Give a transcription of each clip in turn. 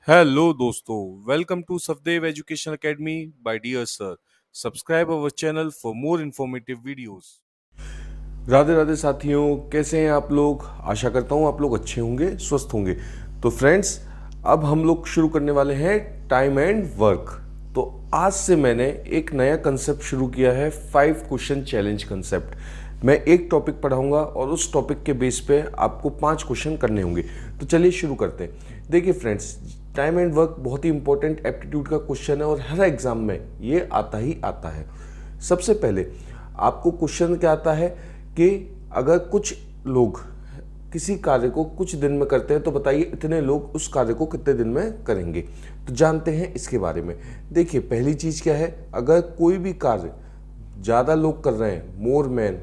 Hello दोस्तों, welcome to Safdev education academy by dear sir. Subscribe our channel for more informative videos. Radhe Radhe साथियों, कैसे हैं आप लोग? आशा करता हूं आप लोग अच्छे होंगे, स्वस्थ होंगे। तो फ्रेंड्स, अब हम लोग शुरू करने वाले हैं टाइम एंड वर्क। तो आज से मैंने एक नया कंसेप्ट शुरू किया है, 5 क्वेश्चन चैलेंज कंसेप्ट। मैं एक टॉपिक पढ़ाऊंगा और उस टॉपिक के बेस पे आपको 5 क्वेश्चन करने होंगे। तो चलिए शुरू करते हैं। देखिए फ्रेंड्स, टाइम एंड वर्क बहुत ही इंपॉर्टेंट एप्टीट्यूड का क्वेश्चन है और हर एग्जाम में ये आता ही आता है। सबसे पहले आपको क्वेश्चन क्या आता है कि अगर कुछ लोग किसी कार्य को कुछ दिन में करते हैं तो बताइए इतने लोग उस कार्य को कितने दिन में करेंगे। तो जानते हैं इसके बारे में। देखिए, पहली चीज क्या है, अगर कोई भी कार्य ज़्यादा लोग कर रहे हैं, मोर मैन,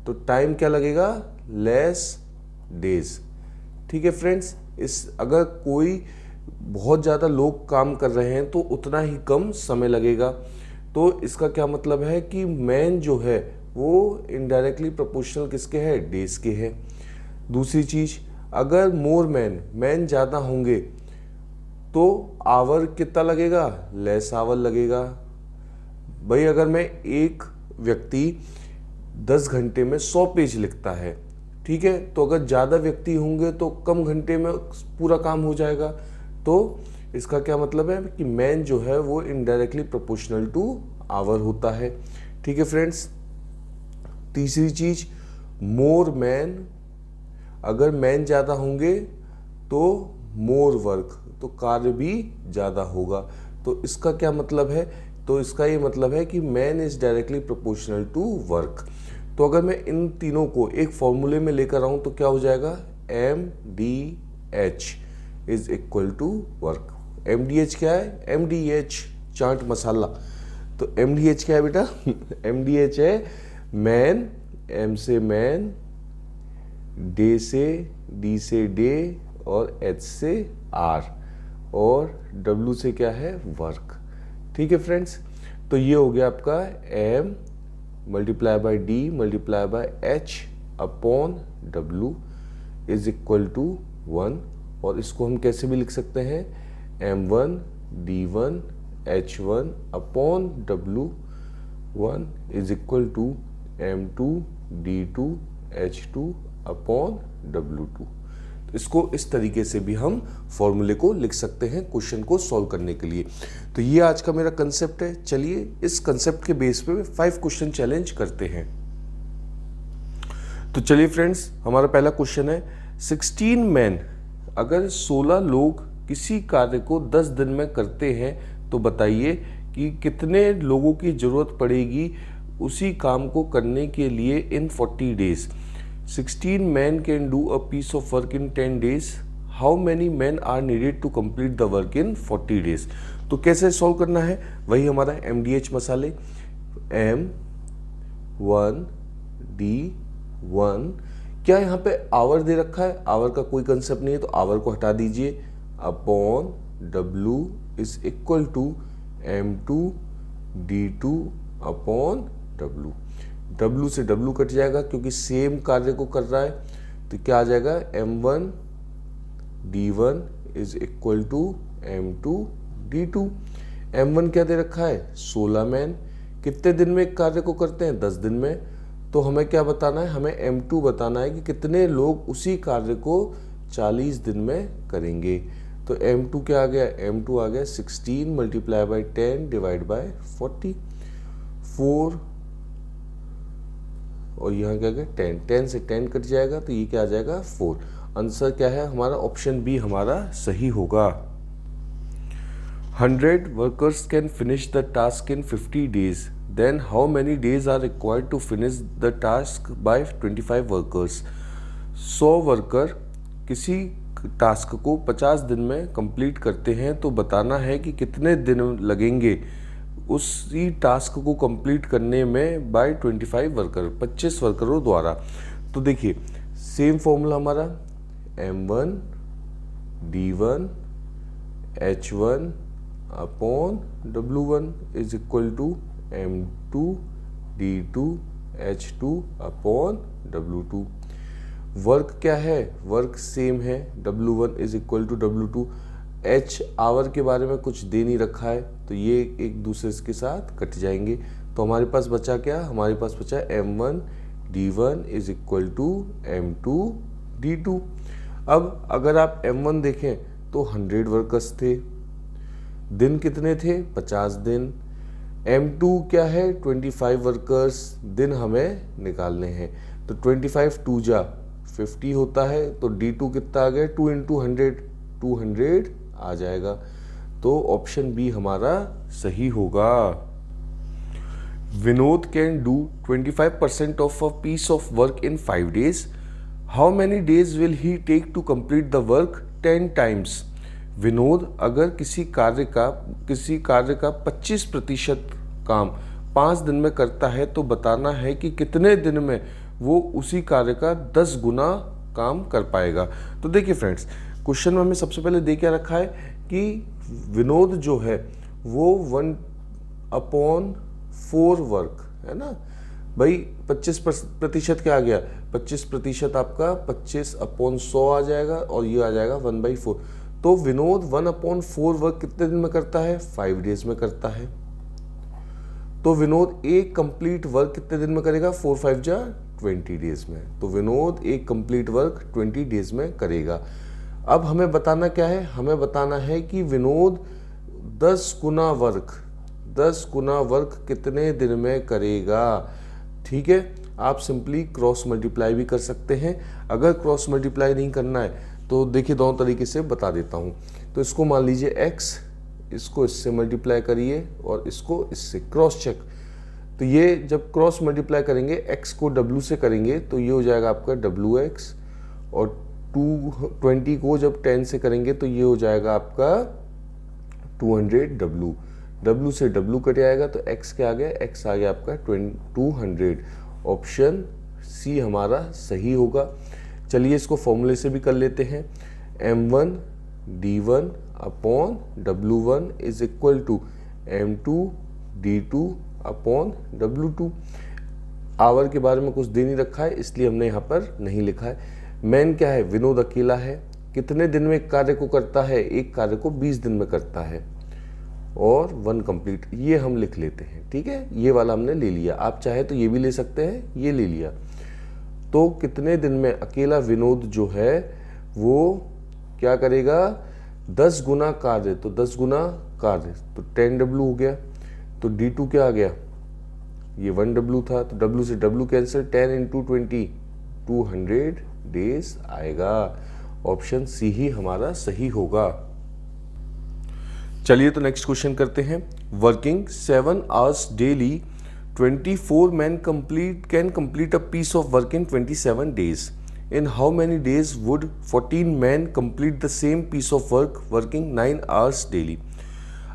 तो टाइम क्या लगेगा? Less days. ठीक है फ्रेंड्स, इस अगर कोई बहुत ज़्यादा लोग काम कर रहे हैं तो उतना ही कम समय लगेगा। तो इसका क्या मतलब है कि मैन जो है वो इनडायरेक्टली प्रोपोर्शनल किसके है? डेज के है। दूसरी चीज, अगर मोर मैन ज़्यादा होंगे तो आवर कितना लगेगा? लेस आवर लगेगा। भाई, अगर मैं एक व्यक्ति 10 घंटे में 100 पेज लिखता है, ठीक है, तो अगर ज़्यादा व्यक्ति होंगे तो कम घंटे में पूरा काम हो जाएगा। तो इसका क्या मतलब है कि मैन जो है वो इनडायरेक्टली प्रोपोर्शनल टू आवर होता है। ठीक है फ्रेंड्स। तीसरी चीज, मोर मैन, अगर मैन ज़्यादा होंगे तो मोर वर्क, तो कार्य भी ज़्यादा होगा। तो इसका क्या मतलब है? तो इसका ये मतलब है कि man is directly proportional to work. तो अगर मैं इन तीनों को एक फॉर्मूले में लेकर आऊँ तो क्या हो जाएगा? MDH is equal to work. MDH क्या है? MDH चाट मसाला। तो MDH क्या है बेटा? MDH है मैन, M से मैन, डे से, D से डे, और H से R, और W से क्या है? वर्क। ठीक है फ्रेंड्स। तो ये हो गया आपका M multiply by D multiply by H upon W is equal to 1। और इसको हम कैसे भी लिख सकते हैं? M1 D1 H1 upon W1 is equal to M2 D2 H2 upon W2। तो इसको इस तरीके से भी हम फॉर्मूले को लिख सकते हैं क्वेश्चन को सॉल्व करने के लिए। तो ये आज का मेरा कंसेप्ट है। चलिए इस कंसेप्ट के बेस पे 5 क्वेश्चन चैलेंज करते हैं। तो चलिए फ्रेंड्स, हमारा पहला क्वेश्चन है, 16 मैन, अगर 16 लोग किसी कार्य को 10 दिन में करते हैं तो बताइए कि कितने लोगों की जरूरत पड़ेगी उसी काम को करने के लिए इन 40 days. 16 men can do a piece of work in 10 days. How many men are needed to complete the work in 40 days? तो कैसे सॉल्व करना है? वही हमारा MDH मसाले, M1 D1। क्या यहाँ पे आवर दे रखा है? आवर का कोई कंसेप्ट नहीं है, तो आवर को हटा दीजिए। Upon W is equal to M2 D2 upon W। W से W कट जाएगा क्योंकि सेम कार्य को कर रहा है। तो क्या आ जाएगा? M1 D1 is equal to M2 D2। M1 क्या दे रखा है? 16 मैन। कितने दिन में एक कार्य को करते हैं? 10 दिन में। तो हमें क्या बताना है? हमें M2 बताना है कि कितने लोग उसी कार्य को 40 दिन में करेंगे। तो M2 क्या आ गया? M2 आ गया 16 मल्टीप्लाई बाई 10 डिवाइड बाई 40। 4 और यहाँ क्या गया? 10। 10 से 10 कट जाएगा तो ये क्या आ जाएगा? 4। आंसर क्या है हमारा? ऑप्शन बी हमारा सही होगा। 100 workers can finish the task in 50 days, then how many days are required to finish the task by 25 workers. 100 worker किसी टास्क को 50 दिन में कंप्लीट करते हैं तो बताना है कि कितने दिन लगेंगे उसी टास्क को कंप्लीट करने में बाय 25 वर्कर, 25 वर्करों द्वारा। तो देखिए, सेम फॉर्मूला हमारा M1 D1 H1 upon W1 is equal to M2 D2 H2 upon W2। Work क्या है? वर्क सेम है, W1 is equal to W2। H hour के बारे में कुछ दे नहीं रखा है, तो ये एक दूसरे के साथ कट जाएंगे। तो हमारे पास बचा क्या, हमारे पास बचा m1 d1 is equal to m2 d2। अब अगर आप m1 देखें तो 100 वर्कर्स थे, दिन कितने थे, 50 दिन। m2 क्या है, 25 वर्कर्स, दिन हमें निकालने हैं। तो 25 2 जा 50 होता है, तो d2 कितना आ गया, 2 इंटू 100, 200 आ जाएगा। तो ऑप्शन बी हमारा सही होगा। Vinod can do 25% of a piece of work in 5 days। How many days will he take to complete the work 10 times। Vinod अगर किसी कार्य का 25% काम 5 दिन में करता है तो बताना है कि कितने दिन में वो उसी कार्य का 10 गुना काम कर पाएगा। तो देखिए फ्रेंड्स, क्वेश्चन में हमें सबसे पहले दे क्या रखा है कि विनोद जो है वो 1/4 वर्क है ना भाई। 25% क्या आ गया, 25% आपका 25/100 आ जाएगा और ये आ जाएगा 1/4। तो विनोद 1/4 वर्क कितने दिन में करता है, 5 days में करता है। तो विनोद एक कंप्लीट वर्क कितने दिन में करेगा, 4 5 जा 20 days में। तो विनोद एक कंप्लीट वर्क 20 days में करेगा। अब हमें बताना क्या है, हमें बताना है कि विनोद 10 गुना वर्क कितने दिन में करेगा। ठीक है, आप सिंपली क्रॉस मल्टीप्लाई भी कर सकते हैं। अगर क्रॉस मल्टीप्लाई नहीं करना है तो देखिए दोनों तरीके से बता देता हूँ। तो इसको मान लीजिए x, इसको इससे मल्टीप्लाई करिए और इसको इससे, क्रॉस चेक। तो ये जब क्रॉस मल्टीप्लाई करेंगे x को w से करेंगे तो ये हो जाएगा आपका wx, और 220 को जब 10 से करेंगे तो ये हो जाएगा आपका 200w। w से w कट आएगा तो x क्या आ गया, x आ गया आपका 200। ऑप्शन सी हमारा सही होगा। चलिए इसको फॉर्मूले से भी कर लेते हैं। m1 d1 upon w1 is equal to m2 d2 upon w2। Hour के बारे में कुछ दे नहीं रखा है इसलिए हमने यहाँ पर नहीं लिखा है। मैन क्या है, विनोद अकेला है, कितने दिन में एक कार्य को करता है, एक कार्य को 20 दिन में करता है, और 1 कंप्लीट, ये हम लिख लेते हैं। ठीक है, ये वाला हमने ले लिया। आप चाहे तो ये भी ले सकते हैं, ये ले लिया। तो कितने दिन में अकेला विनोद जो है वो क्या करेगा, 10 गुना कार्य, तो 10 गुना कार्य तो 10w हो गया। तो d2 क्या आ गया, ये 1w था, तो w से w कैंसिल, 10 इंटू 20 200 डेज आएगा। ऑप्शन सी ही हमारा सही होगा। चलिए तो नेक्स्ट क्वेश्चन करते हैं। Working 7 hours daily 24 men can complete a piece of work in 27 days. In how many days would 14 men complete the same piece of work working 9 hours daily?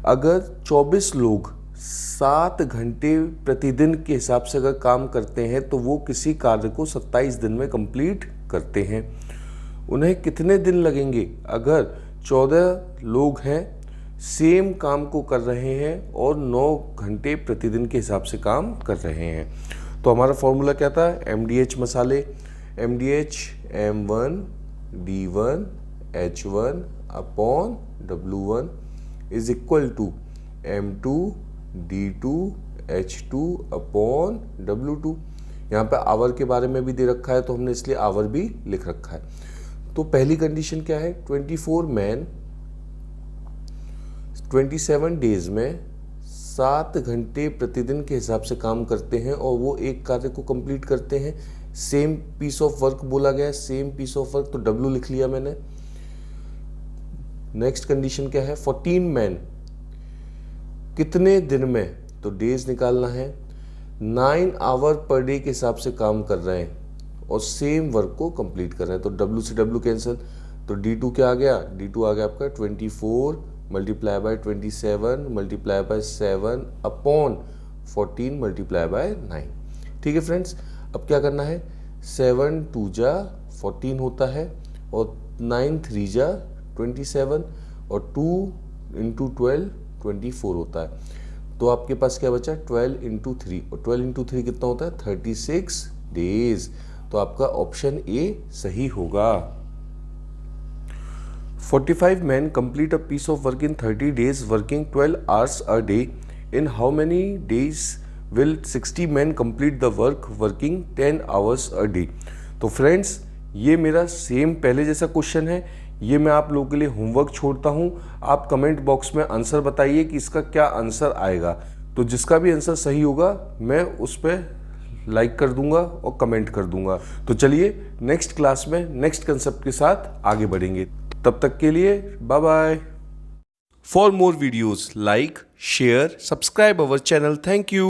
अगर 24 लोग 7 घंटे प्रतिदिन के हिसाब से अगर काम करते हैं तो वो किसी कार्य को 27 दिन में कंप्लीट करते हैं। उन्हें कितने दिन लगेंगे अगर 14 लोग हैं, सेम काम को कर रहे हैं और 9 घंटे प्रतिदिन के हिसाब से काम कर रहे हैं। तो हमारा फॉर्मूला क्या था, MDH मसाले, MDH M1 D1 H1 upon W1 is equal to M2 D2 H2 upon W2। यहाँ पे आवर के बारे में भी दे रखा है तो हमने इसलिए आवर भी लिख रखा है। तो पहली कंडीशन क्या है, 24 मैन 27 डेज में 7 घंटे प्रतिदिन के हिसाब से काम करते हैं और वो एक कार्य को कंप्लीट करते हैं। सेम पीस ऑफ वर्क बोला गया है, सेम पीस ऑफ वर्क, तो W लिख लिया मैंने। नेक्स्ट कंडीशन क्या है, 14 मैन कितने दिन में, तो डेज निकालना है, 9 आवर पर डे के हिसाब से काम कर रहे हैं और सेम वर्क को कंप्लीट कर रहे हैं। तो W से W कैंसिल, तो D2 क्या आ गया, D2 आ गया आपका 24 multiply by 27 multiply by 7 upon 14 multiply by 9। ठीक है फ्रेंड्स, अब क्या करना है, 7 2 जा 14 होता है और 9 3 जा 27 और 2 इंटू 12 24 होता है। तो आपके पास क्या बचा, 12 इंटू 3, और 12 इंटू 3 कितना होता है, 36 डेज। तो आपका ऑप्शन ए सही होगा। 45 men complete a piece of work in 30 days working 12 hours a day. In how many days will 60 men complete the work working 10 hours a day? तो फ्रेंड्स, ये मेरा सेम पहले जैसा क्वेश्चन है, ये मैं आप लोगों के लिए होमवर्क छोड़ता हूँ। आप कमेंट बॉक्स में आंसर बताइए कि इसका क्या आंसर आएगा। तो जिसका भी आंसर सही होगा मैं उस पर लाइक कर दूंगा और कमेंट कर दूंगा। तो चलिए नेक्स्ट क्लास में नेक्स्ट कंसेप्ट के साथ आगे बढ़ेंगे। तब तक के लिए bye bye. For more videos like share subscribe our channel. Thank you.